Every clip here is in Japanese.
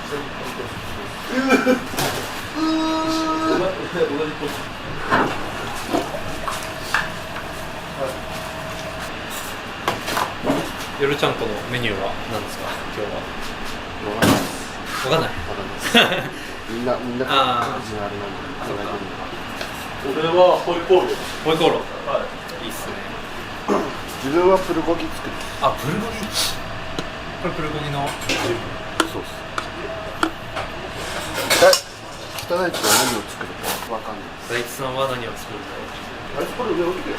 夜ちゃんこのメニューは何ですか今日は。わかんない。みんな感じのあれなんで考えてるのか。俺はホイコーロー。ホイコーロー。はい。いいっすね。自分はプルコギ作る。あ、プルコギ。これプルコギの。そうっす。北大地は何を作るかわかんない。大地さんは何を作るの？あれこれ上置いてる。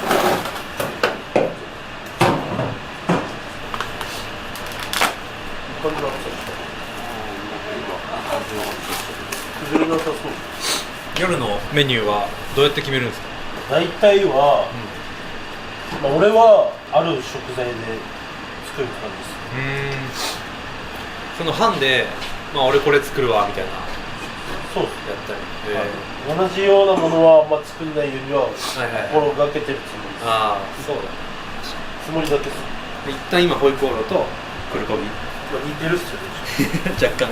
崩れなさそう。夜のメニューはどうやって決めるんですか？大体は、まあ、俺はある食材で作る感じです。その班で、まあ俺これ作るわみたいなそうですやったり。同じようなものはあんま作んないよりははいはい。心がけてるつもりです。ああ、そうだね。つもりだけです。で一旦今ホイコーローとプルコギまあ、似てるっすよね。若干。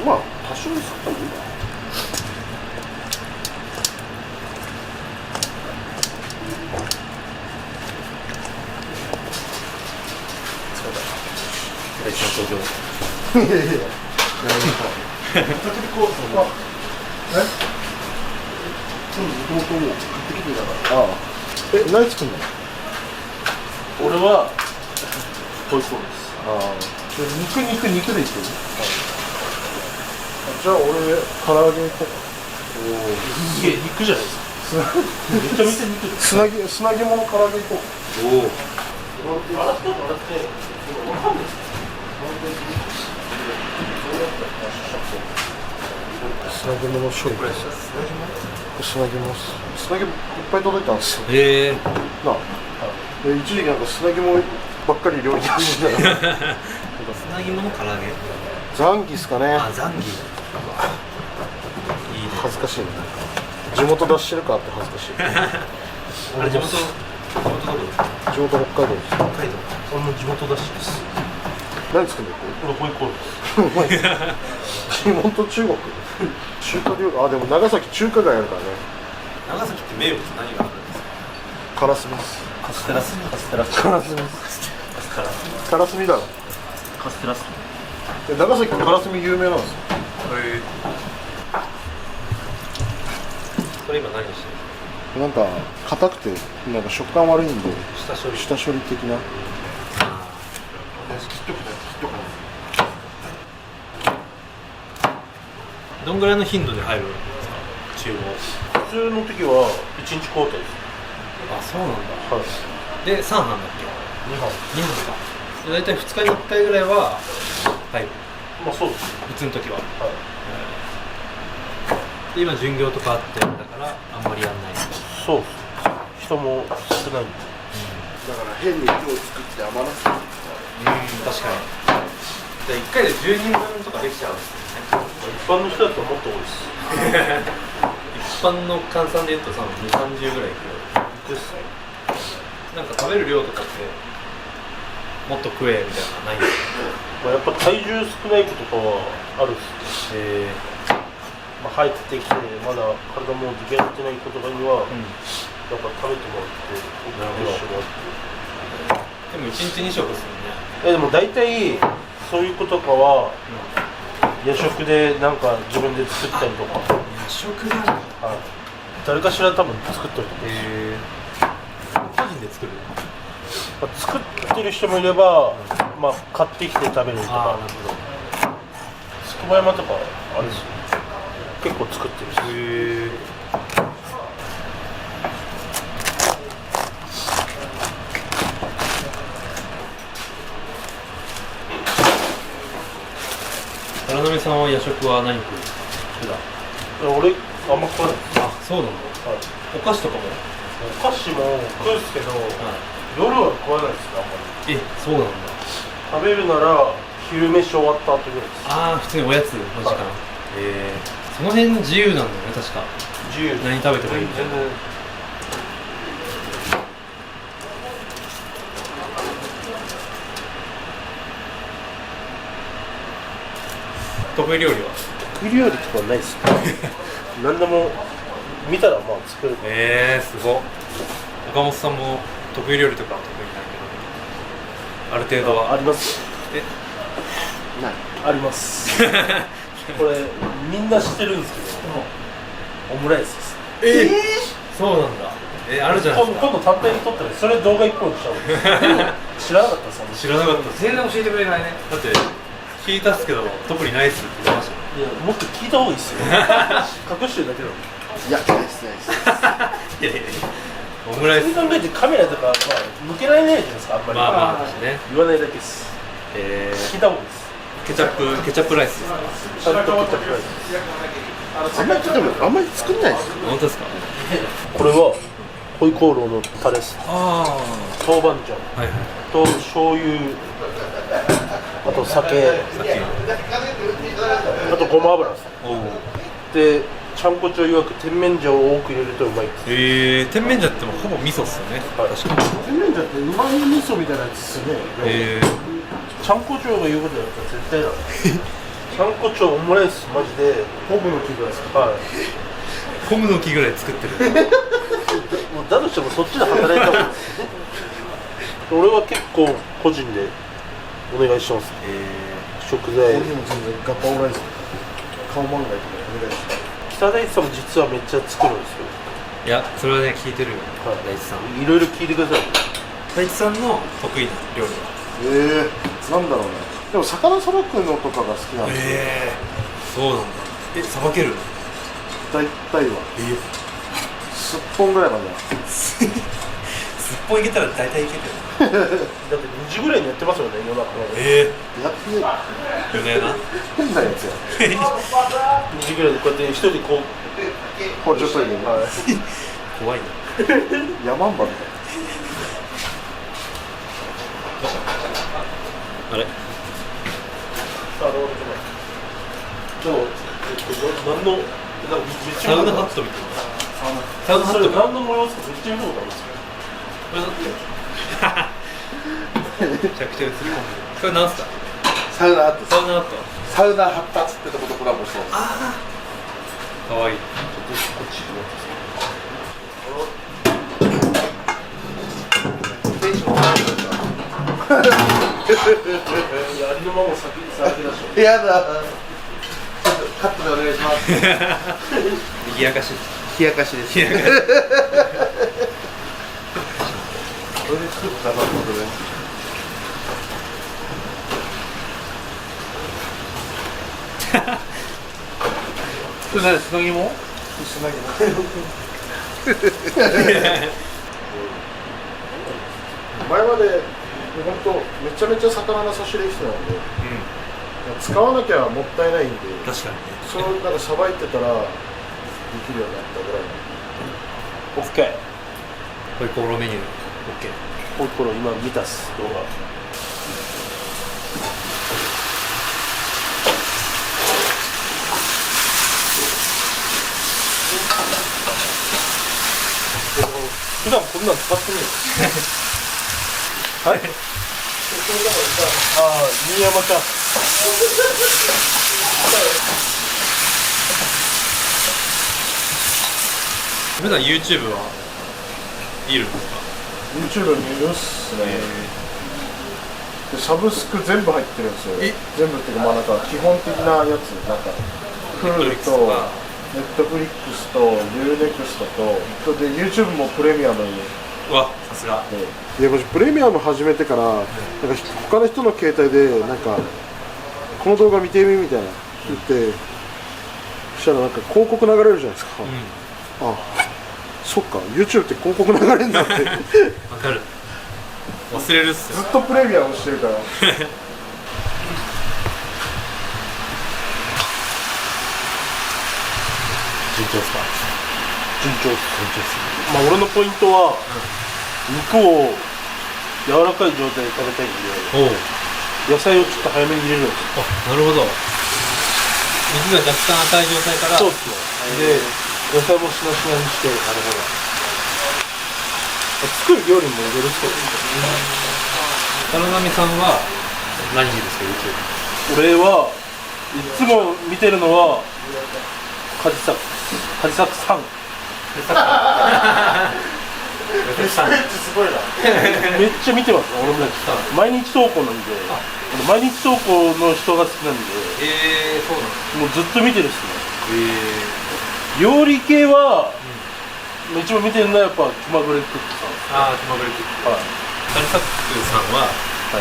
まあ多少作ってもいいかな。大地さん登場。いやいやいや。片栗粉をもともと買ってきてたから。ああ。何作るの？俺はホイコーローです。ああ。肉でいってる。じゃあ俺唐揚げとか。いや、肉じゃないですか。めちゃめちゃ肉です。砂肝の唐揚げとか。おお。洗ってわかんないですか。砂肝の処理。砂肝いっぱい届いたんですよ。へえ。なあ。で一時期なんか砂肝ばっかり料理始めたら。砂肝の唐揚げ。ザンギっすかね。あ、ザンギ。いいね。恥ずかしいね。地元出してるかって恥ずかしい。あれ地元どこ？地元北海道です。北海道。俺の地元だしです。何作るの？これホイコーローです。地元中国。中華料理。あ、でも長崎中華街あるからね。長崎って名物何があるんですか？カラスミです。カステラス。カラスミです。カラスミだろ。カステラス。長崎カラスミ有名なんですよ。へえ。それ今何してる？なんか硬くてなんか食感悪いんで下処理的な。どんぐらいの頻度で入るんですか？厨房。普通の時は1日交代です。あ、そうなんだ。はい。で、3班だっけ2班。？2班か。で大体2日に1回ぐらいは入る。まあそうです。普通の時は。はい。で今巡業とかあってだからあんまりやんない。そうです。人も少ないんで。だから変に量を作って余らせる。確かに。で1回で10人分とかできちゃうんですよね。一般の人だともっと多いです。一般の換算で言うとさ、2、30ぐらいいくよ。ですね。なんか食べる量とかってもっと食えみたいなのないんですまあやっぱ体重少ない子とかはあるっすね。まあ入ってきてまだ体も出来上がってない子とかには、やっぱ食べてもらってお話してもらって。でも1日2食ですもんね。でも大体そういう子とかは、夜食でなんか自分で作ったりとか。夜食だ。はい。誰かしら多分作ってると思う。個人で作る。まあ、作ってる人もいれば、まあ買ってきて食べるとか。なるほど。筑波山とかあれですよ、結構作ってるし。荒波さんは夜食は何食う？俺あんま食わないです。あ、そうなんだ。お菓子とかも？お菓子も食うんですけど、夜は食わないですね、あんまり。え、そうなんだ。食べるなら昼飯終わった後ぐらいです。ああ、普通におやつの時間。その辺自由なんだよね、確か。自由。何食べてもいいみたいな。全然。得意料理は得意料理とかないっす何でも見たらまあ作る。すごっ。岡本さんも得意料理とか得意なんだけど、ある程度はあります。ないありますこれみんな知ってるんですけど、オムライスです。そうなんだ。あるじゃないですか。今度単体で撮ったらそれ動画1本にしちゃう知らなかったさ。知らなかった。全然教えてくれないね。だって聞いたっすけど特にないっすって言ってましたよ。いやもっと聞いた方がいいっすよ隠してるだけだろ。いやないですいやいやオムライスそう考えてカメラとか、まあ、向けられないじゃないですか、あんまり。まあまあね。言わないだけです。聞いた方がいいです。ケチャップライスですか。ちゃんとケチャップライス。あんまり作んないですよ。本当ですか。これはホイコーローのタレです。あ豆板醤あ、はいはい。と醤油、あと酒、あとごま油です。おお。で、ちゃんこ調曰く甜麺醤を多く入れるとうまいです。甜麺醤ってもうほぼ味噌っすよね。はい確かに。甜麺醤って旨味味噌みたいなやつですよね。ちゃんこ調が言うことだったら絶対だちゃんこ調オムライスマジで昆布の木ぐらいですか。はい。コムの木ぐらい作ってる。もうだとしてもそっちで働いた方がいいです俺は結構個人でお願いします。食材。俺にも全然ガパオライスとか顔漫画とかお願いします。北大地さんも実はめっちゃ作るんですよ。いや、それはね聞いてるよ。はい大地さん。いろいろ聞いてください。大地さんの得意な料理は。なんだろうね。でも魚さばくのとかが好きなんですよ。そうなんだ。さばける。大体は。すっぽんぐらいまでは。すっぽんいけたら大体いけるよ。だって2時ぐらいにやってますよね、夜中まで。やってねよねえな。変なやつや。2時ぐらいでこうやって一人でこう。包丁トイレに。はい怖いな。山んばみたいあれ。でも、何の、なんかサウナハットみたいな。サウナハットか。何の模様ですか、めっちゃ見たことあるんですよ。これだって。めちゃくちゃ映り込んでる。これなんすか。サウナハット。サウナハット。サウナハッタつってとことコラボしてます。かわいい。こっち行きます。いや、ありのまま先出しょ。やだ。カットでお願いします。賑やかし。冷やかしです。冷やかし。これで作ったなと思ってね。これ何、砂肝？砂肝。前まで本当めちゃめちゃ魚の差し入れしてたので、使わなきゃもったいないんで、確かにね。それをなんかさばいてたらできるようになったぐらいの。オッケー。ホイコーローメニュー。オッケー。ホイコーロー今見たっす、動画。普段こんなん使ってねえ。はい。ああ、新山ちゃん。普段 YouTube は見るんですか？ YouTube 見るっすね。でサブスク全部入ってるんですよ。全部っていうかまあなんか基本的なやつなんか Hulu と Netflix と Unext とで YouTube もプレミアムに。うわ、さすが。いや、プレミアム始めてからなんか他の人の携帯でなんかこの動画見てみみたいな言ってそしたらなんか広告流れるじゃないですか。あ、そっか、YouTube って広告流れんだってわかる。忘れるっすよ。ずっとプレミアムしてるから順調っすか？順調っす。まあ俺のポイントは、肉を柔らかい状態で食べたいんで、野菜をちょっと早めに入れるんですよ。あ、なるほど。水が若干浅い状態から。そうっすね。で、野菜もしなしなにして、なるほど。作る料理もよろしく。田波さんは何見るんですか、YouTube？俺はつも見てるのはカジサックさん。リスペクトすごいな。めっちゃ見てます。俺も毎日投稿なんで、毎日投稿の人が好きなんで、そうなんですもうずっと見てるっすね。料理系は、一番見てるのはやっぱ気まぐれクックさん。気まぐれクック。カジサックさんは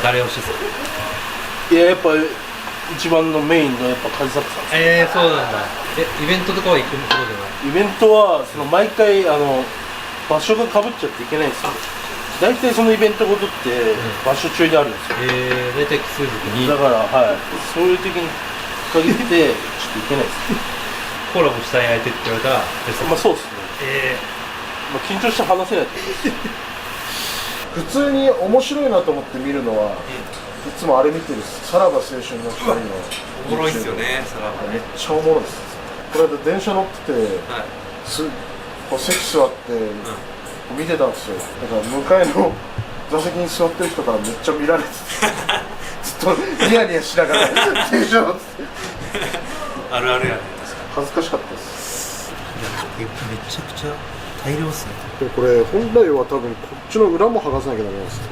誰推しですか？いや、やっぱ一番のメインのやっぱカジサックさんです。そうなんだ。イベントとかは行くことじゃない？イベントはその毎回場所がかぶっちゃっていけないんですよ。大体そのイベントごとって場所中であるんですよ。大体奇数月に。だからそういう時に限ってちょっといけないです。コラボしたい相手って言われたらそうですね。緊張して話せないと思います。普通に面白いなと思って見るのは、いつもあれ見てるさらば青春の光のおもろいっすよね。めっちゃおもろいです。これで電車乗ってて、こう席座って見てたんですよ。だから向かいの座席に座ってる人からめっちゃ見られててずっとニヤニヤしながら電車乗ってあるあるやね。恥ずかしかったです。めちゃくちゃ大量っすね。でこれ本来は多分こっちの裏も剥がさなきゃダメなんですよ。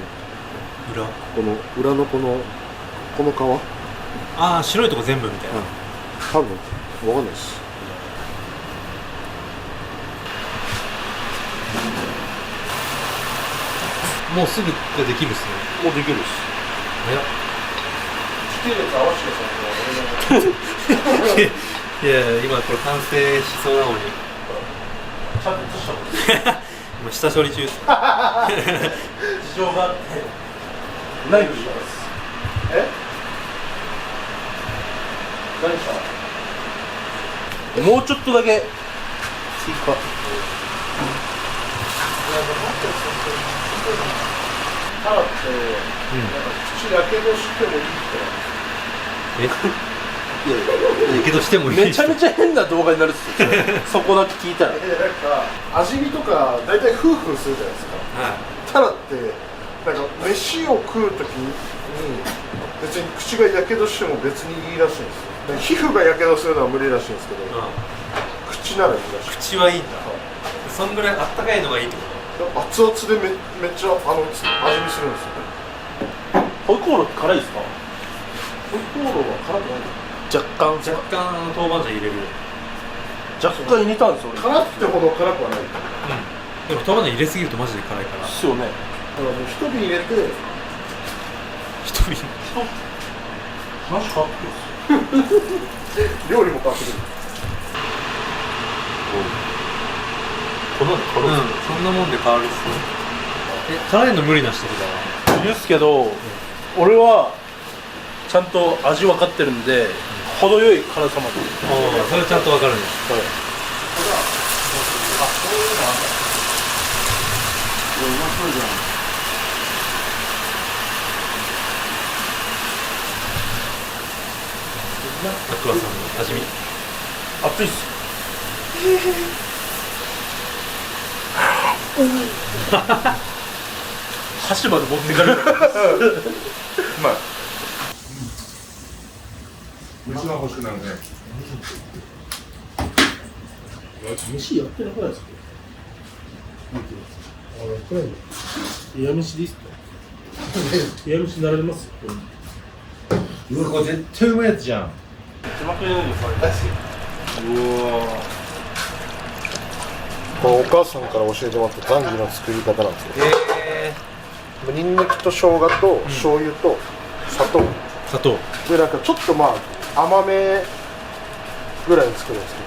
この裏のこの皮、白いとこ全部みたいな。多分わかんないです。もうすぐができるっすね。もうできるっす。時系列合わせてください。いや今これ完成しそうなのにちゃんとしたもん今下処理中です。事情があってライブします。何したもうちょっとだけ追加。タラって、口やけどしてもいいってやけどしてもいい。めちゃめちゃ変な動画になるっすよ。そこだけ聞いたら。なんか味見とか大体フーフーするじゃないですか。タラってなんか飯を食うときに別に口がやけどしても別にいいらしいんですよ。皮膚がやけどするのは無理らしいんですけど、口ならいいらしい。口はいいんだ。そんぐらいあったかいのがいいってこと？熱々でめっちゃ味見するんですよ。ホイコーローって辛いですか？ホイコーローは辛くない。若干豆板醤入れる。若干入れたんですよ。辛くてほど辛くはない。でも豆板醤入れすぎるとマジで辛いから。ですよね。だからもう一瓶入れて一瓶話変わってくる。料理も変わってくる。こんなの変わるんですそんなもんで変わるっすね。辛いの無理な人とかは言うんですけど、俺はちゃんと味分かってるんで、程よい辛さまで。それちゃんと分かるんです。アクアさんの味見。熱いっす。箸まで持ってかれる。うまい。飯が欲しくなるね。飯やってなくないですか？冷や飯でいいっすか？冷や飯になられますよ。うわ、これ絶対うまいやつじゃん。手巻きのようにこれ。うわ。これお母さんから教えてもらったザンギの作り方なんですよ。ニンニクと生姜と醤油と砂糖でなんかちょっとまあ甘めぐらいに作るんですけ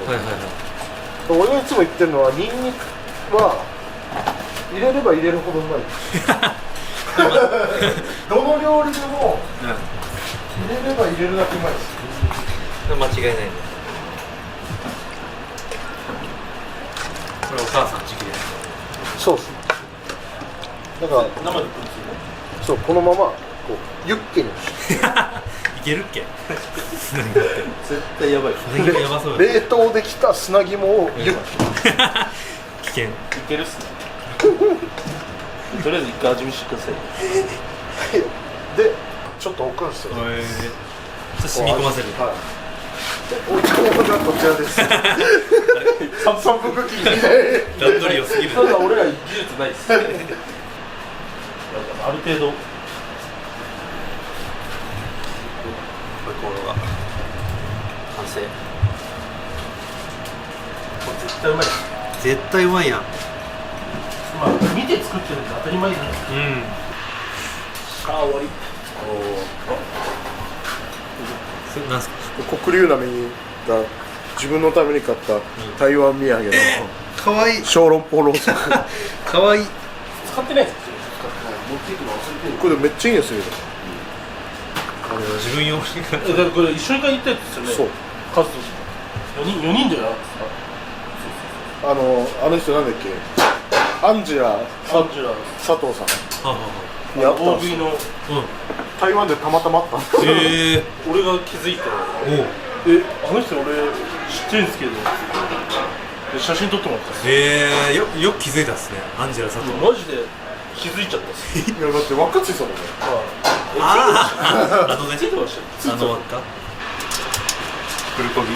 ど、俺がいつも言ってるのはニンニクは入れれば入れるほどうまいどの料理でも入れれば入れるだけうまいです。間違いないね。これお母さん直伝。そうっす。だから生で食うんですよね。そう、このままこうユッケにいけるっけ？絶対やばい。やばそうよ。冷凍できた砂肝をユッケ危険。いけるっすね。とりあえず一回味見してください。でちょっと置くんですよ。染み込ませる。はい。お茶のがこちらです三分茎みたい段取り良すぎる。ただ俺ら技術ないっすある程度これコーロが完成。これ絶対うまいっす。絶対うまいやん。まあ見て作ってるんで当たり前じゃないですか。うん。あ終わり。それなんすか。黒龍波が自分のために買った台湾土産のかわいい。小籠包ロースクかわいい。使ってないですか。持っていくの忘れてる。これめっちゃいいんですよ自分用に。だからこれ一緒に買いに行ったやつですよね。そう数4人じゃなかったですか。あの人なんだっけアンジェラアンジュラ佐藤さんははは。やったんですよ大食いのうん。台湾でたまたまあったんですよ俺が気づいたらおう。あの人俺知ってるんですけどで写真撮ってもらったんですよ。よく気づいたっすね。アンジェラ佐藤。マジで気づいちゃったっす。いやだって若槻さんもねああ。あのね。ついてましたよ。あの輪っか。プルコギ。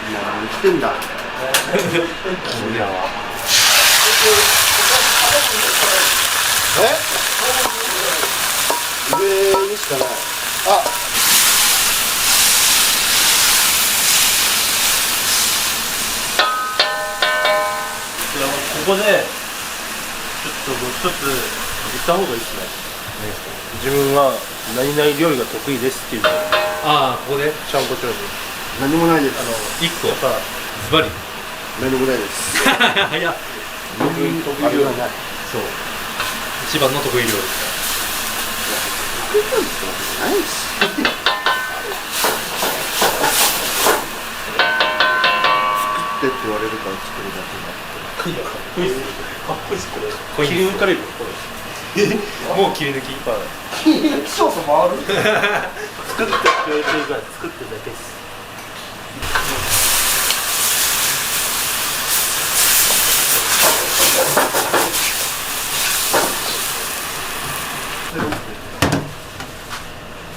何言ってんだ上にしかないここでちょっともう一つ言った方がいいですね。自分は何々料理が得意ですっていうのをああ、ここでちゃんこちゃんに何もないです一個。やっぱズバリ。何もないですいや、得意料理ないそう。一番の得意料理。ないし作ってって言われるから作るだけだかっこいいっす。かっこいいっすこれ。こいいっす切り抜かれるよこれ。もう切り抜き。少々回る作ってって言われてるから作ってるだけです。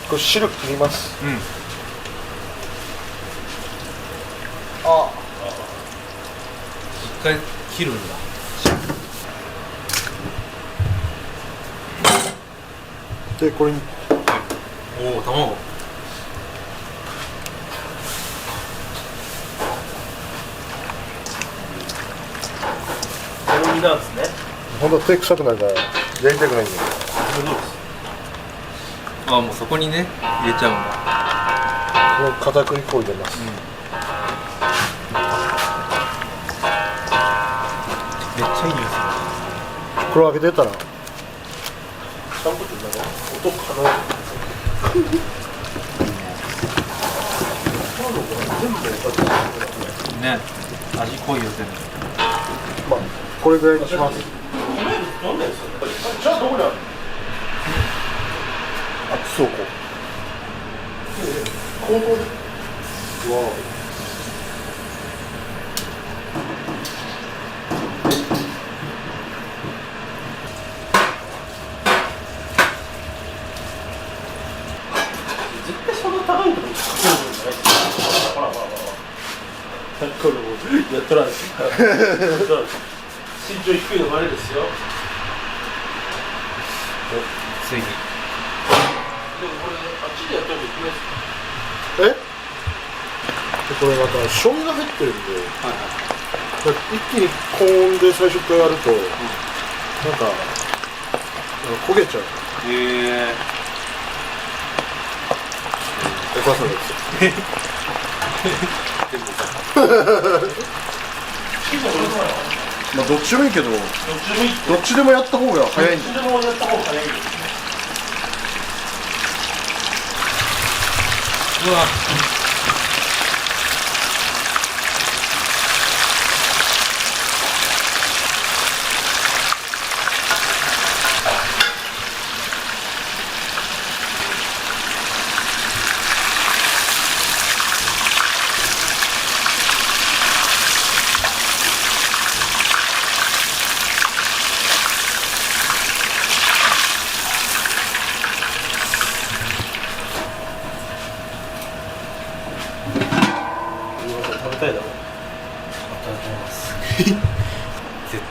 これ汁切りますうん。あ一回切るんだ。でこれにおお、卵。好みなんですね。ほんと手臭くなるからやりたくないんだよああ、もうそこにね、入れちゃうんだ。この片栗粉を入れます、めっちゃいい匂いすこれ開けてたらちゃんこってなんか音かな。る。ね。味濃いよ、全部。まあこれぐらいにしますどんなやつ？じゃあどこにあるそうこう高校でうわ絶対そんな高いところにかけるもんじゃないですよ。ほらほらほら。これもやっとらんし。身長低いのバレですよ。ついに。でもこれあっちでやったらできないですか。でこれまた醤油が入ってるんで、一気に高温で最初からやると、なんか焦げちゃうお母さんですまあどっちでもいいけどどっちでもいいって。どっちでもやった方が早いんだよどっちでもやった方が早いんです。うわ。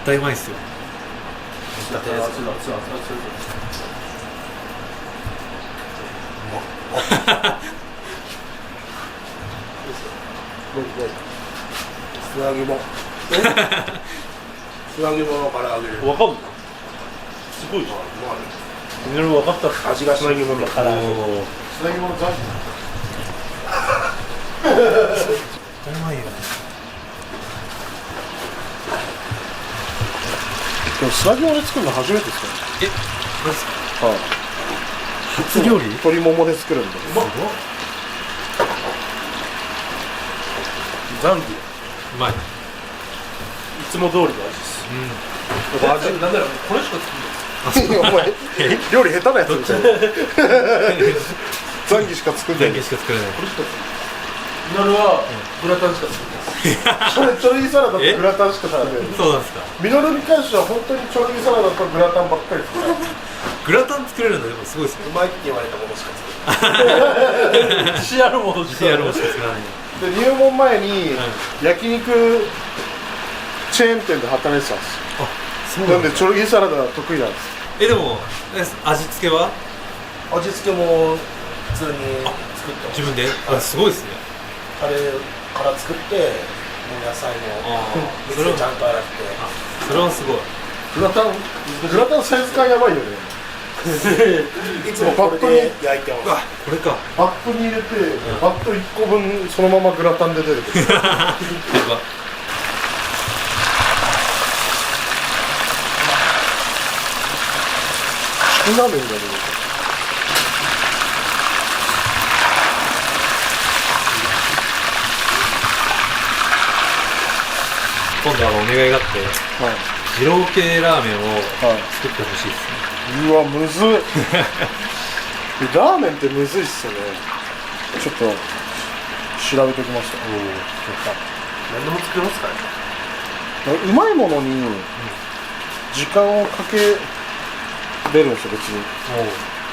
対うまいっすよ。だって熱い熱い熱い熱い素揚げも素揚げものから揚げる。わかんない。すごいじゃん。いろいろ分かったっす。味がしないものから揚げ。つなぎ物残うまいよね。でもつなぎ物で作るの初めてですか？え、何ですか？はい。初料理？鶏ももで作るんで。ザンギ。うまい。いつも通りの味です。味なんだろう、これしか作んない。お前料理下手なやつみたいな。ザンギしか作んない。全しか作れない。ミノルはグラタンしか作ってない。それチョルギサラダとグラタンしか食べない。そうなんですか。ミノルに関しては本当にチョルギサラダとグラタンばっかり作る。グラタン作れるのでもすごいですね。うまいって言われたものしか作ってない。自信あるもの自信あるものしか作らない。で入門前に焼肉チェーン店で働いてたんですよ。あ、そうなんなんだ。でチョルギサラダは得意なんです。でも味付けは味付けも普通に作ってます。自分で？あ、すごいですね。タレから作って、もう野菜も水でちゃんと洗って。それはすごい。グラタンサイズ感やばいよね。いつもこれで焼いてます。これか。バットに入れて、バット1個分そのままグラタンで出てくる。やば。チキンラーメンが出てくる。今度はお願いがあって、はい二郎系ラーメンをはい。作ってほしいですね。うわむずい。ラーメンってむずいっすよね。ちょっと調べておきました。何でも作れますからね。うまいものに時間をかけれるんですよ、別に。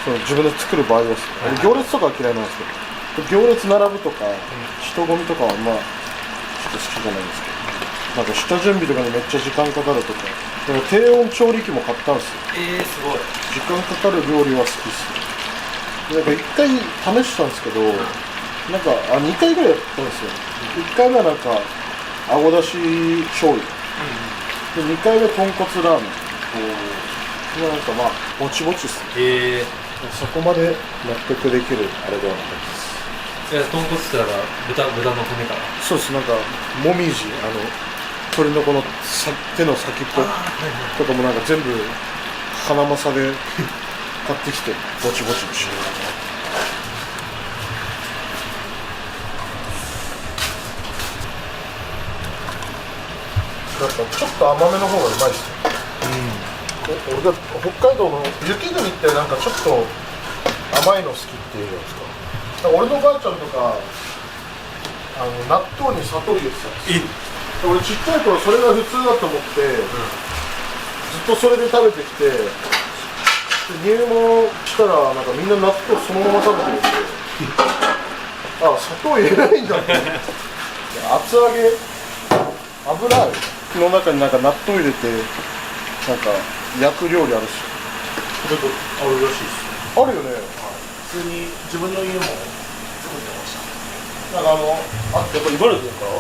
その自分で作る場合はですね、はい行列とかは嫌いなんですけど、行列並ぶとか、人混みとかはまあちょっと好きじゃないんですけど、なんか下準備とかにめっちゃ時間かかるとか、でも低温調理器も買ったんですよ。すごい。時間かかる料理は好きですね。なんか1回試したんですけど、なんか2回ぐらいやったんですよ。1回目はなんかあごだし醤油、で2回目豚骨ラーメン、なんかまあぼちぼちですね。そこまで納得できるあれではなかったです。豚骨ってだから豚の骨から。そうです。なんかもみじ、鶏のこの手の先っぽとかもなんか全部ハナマサで買ってきてぼちぼちにしてる。なんかちょっと甘めの方がうまいですよ。俺が北海道の雪国ってなんかちょっと甘いの好きっていうじゃないですか。だから俺のばあちゃんとか納豆に砂糖入れてたんですよ。俺ちっちゃい頃それが普通だと思って、ずっとそれで食べてきて、で入門したらなんかみんな納豆そのまま食べてるんであ、砂糖入れないんだって厚揚げ油揚げの中になんか納豆入れてなんか焼く料理あるし、ちょっとあるらしいです。あるよね。普通に自分の家も作ってました。なんかやっぱ茨城だから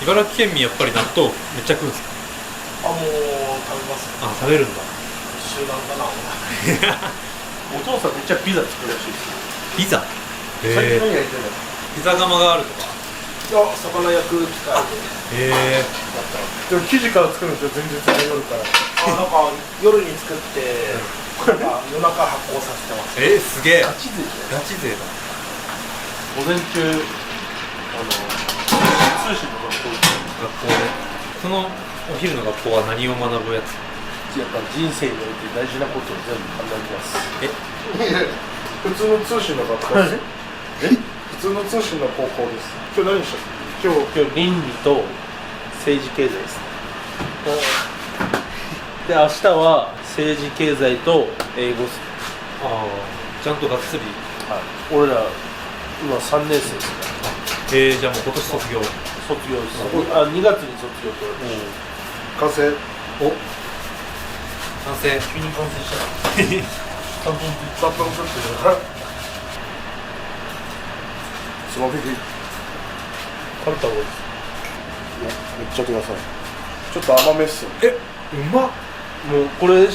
茨城県民やっぱり納豆めっちゃ食うんですか？もう食べます。あ、食べるんだ。習慣かな。お父さんめっちゃピザ作るらしいですよ。ピザ。最近何焼いてるの？ピザ窯があるとか。いや、魚焼く機械ででも生地から作るんですよ、前日の夜から。なんか夜に作ってなんか夜中発酵させてます。すげえ。ガチ勢でガチ勢だ。午前中通信の学校学校で。そのお昼の学校は何を学ぶやつ？やっぱ人生において大事なことを全部学びます。普通の通信の学校です。普通の通信の高校です。今日何したの？今日倫理と政治経済ですね。で明日は政治経済と英語っす。ああ、ちゃんとがっつり。俺ら今3年生ですね。じゃあもう今年卒業。卒業です。2月に卒業と。完成。お完成。急に完成した3分経ってるからつまみで食べた方がいいです。めっちゃください。ちょっと甘めっすよ。うまっ。もうこれが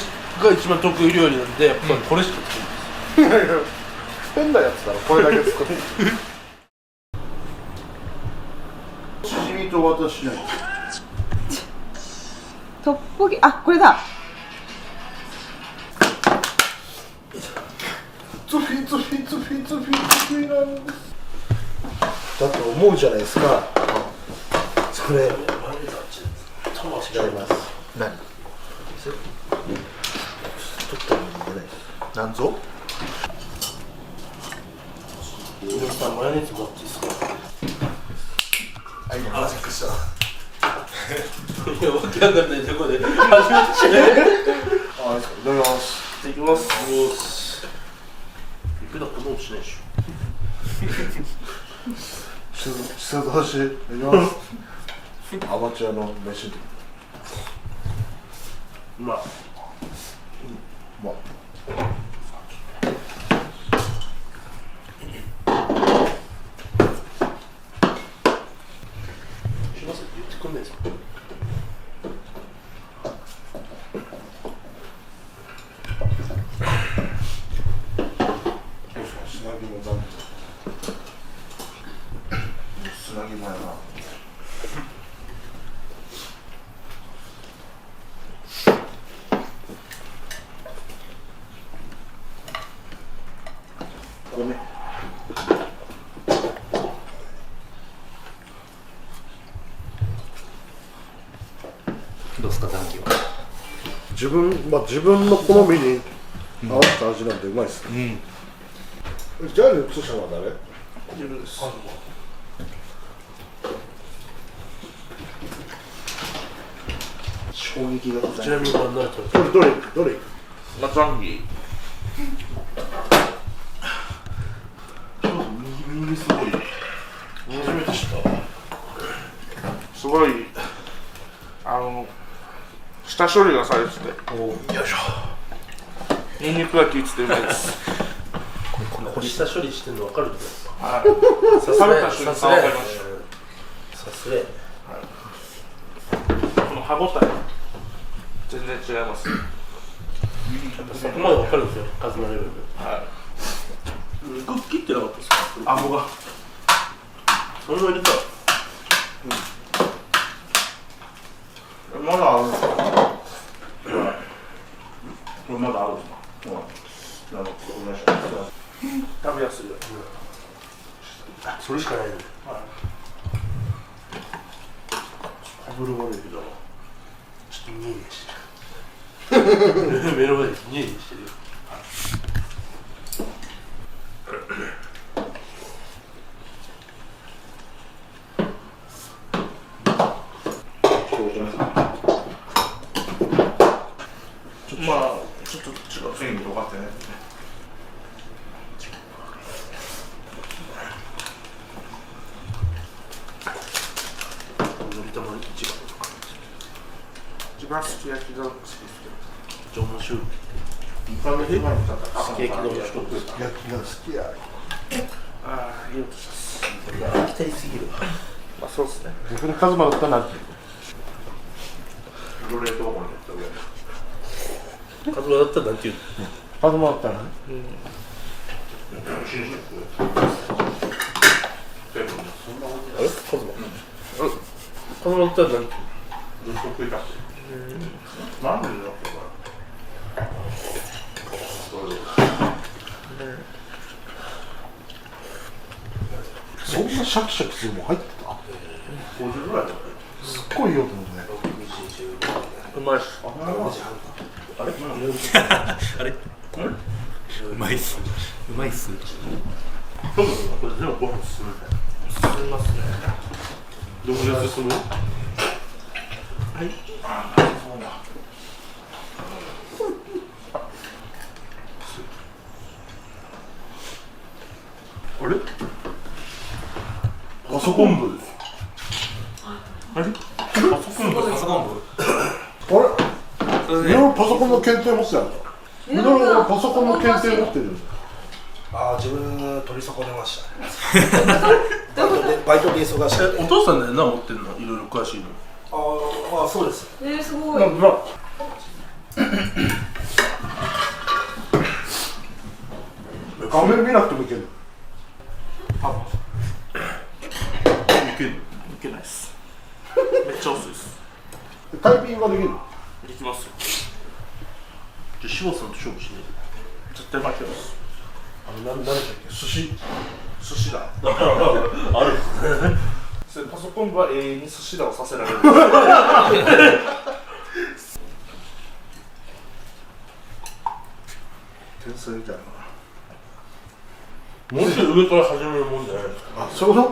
一番得意料理なんで、やっぱりこれしか作るんです。変なやつだろ、これだけ作ってしじみと私ない。トッポギ、あ、これだ。ツフィツフィツフィツフィツフィなんです。だと思うじゃないですか。それ違います。何？ちょっとね、なんぞ？皆さんマヨネーズもらっていいですか？あ、今マジックした。いや、わけわかんないとこで始まっちゃう。あ、いただきます。いきます。肉だともうしないでしょ。質とし、いただきます。アマチュアの飯。まあ、まあ。しますって言ってくんないですか？砂肝残念。砂肝やな。ごめん。どうすか残機は。自分の好みに合わせた味なんでうまいっす。うん。ジャーニー移したのは誰？自分です。衝撃がございちなみにご覧になると、どれます。ザンギ。右すごい。初めて知った。すごい下処理がされてて、よいしょ。ニンニクが効いててうまいです。これ下処理してるの分かるんですか？はい。食べた瞬間分かりましさすがや。た。この歯ごたえ全然違います。やっぱそこまで分かるんですよ、数のレベル。はい。肉切ってなかったですか？あ、僕がそんなにか。まだあるんですか？これまだあるんですか？なるほど、お願いします。食べやすいよ。あ、それしかないの。油悪いけど。ちょっとニヤニヤしてる。目の前でニヤニヤしてるよ。まあ、ちょっと違う。繊維とかってね。のりたま一番とか。一番すき焼きが好きですけど。面白い。見た目一番にたったすき焼きの一つ。焼きが好きや。ああ、いい音します。期待すぎるわ。まあ、そうですね。逆にカズマだったらなんていうロレートこにやった上。カズマだったらなんて言うの？カズマだったらね。新宿。あれカズマ？カズマだったらなんて言うの？ずっと食いたくて。なんでだっけこれ。そんなシャキシャキするもん入ってた50ぐらいだね。すっごいよと思ってね。うまいっす。あれ？あれ？うまいっす。うまいっす。これ全部ご飯進むね。進みますね。どこで進む？はい。ああ、そうだ。あれ？パソコン部です。あれ？パソコン部。みのるパソコンの検定持ってたの。みのるはパソコンの検定持ってる。ああ、自分取り損ねましたね。バイトで忙しい。お父さんだよな、持ってんの、いろいろ詳しいの。ああ、そうです。すごい。なんだ。画面見なくてもいける。いけないっす。めっちゃ遅いっす。タイピングができる。できますよ。じゃあ柴田さんと勝負しねえ。絶対負けます。何でしたっけ？寿司だ。ある。それパソコンは永遠に寿司だをさせられる。天才みたいな。もうちょい上から始めるもんじゃないですか。あ、そういうこと？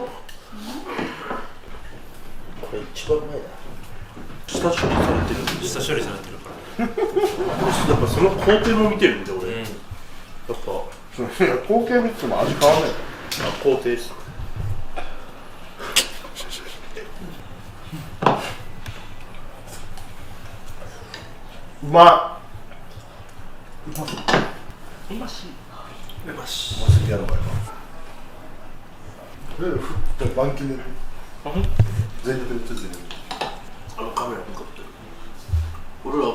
これ一番前だ。下処理されてるんで。下処理されてるから。やっぱその工程も見てるんで俺。やっぱ光景見ても味変わんない。工程です。うまうましい。うまし。い。マジでやろうかよ。ふって満勤で全力で言って全力。カメラ向かってる。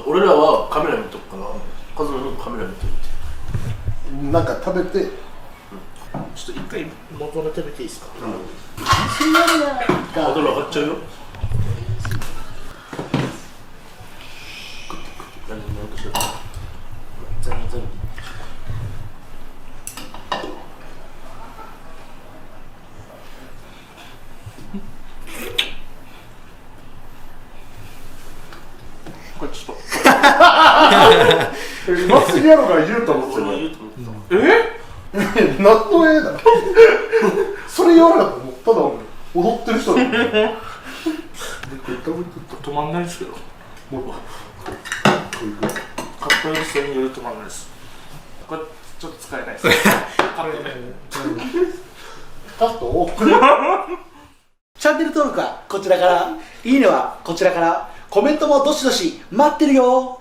俺らはカメラ見とくから、カズマのカメラ見といて。なんか食べて。ちょっと一回元の食べていいですか？ハードル上がっちゃうよ。全然。これちょっと。うますぎやろが言うと思ってる。俺は言うと思ってた。何の絵だ。それ言わなかったもうただ踊ってる人だ。止まんないですけど。もうカットインストによる止まんないです。これちょっと使えないです。カットね。カットを。チャンネル登録はこちらから、いいねはこちらから、コメントもどしどし待ってるよ。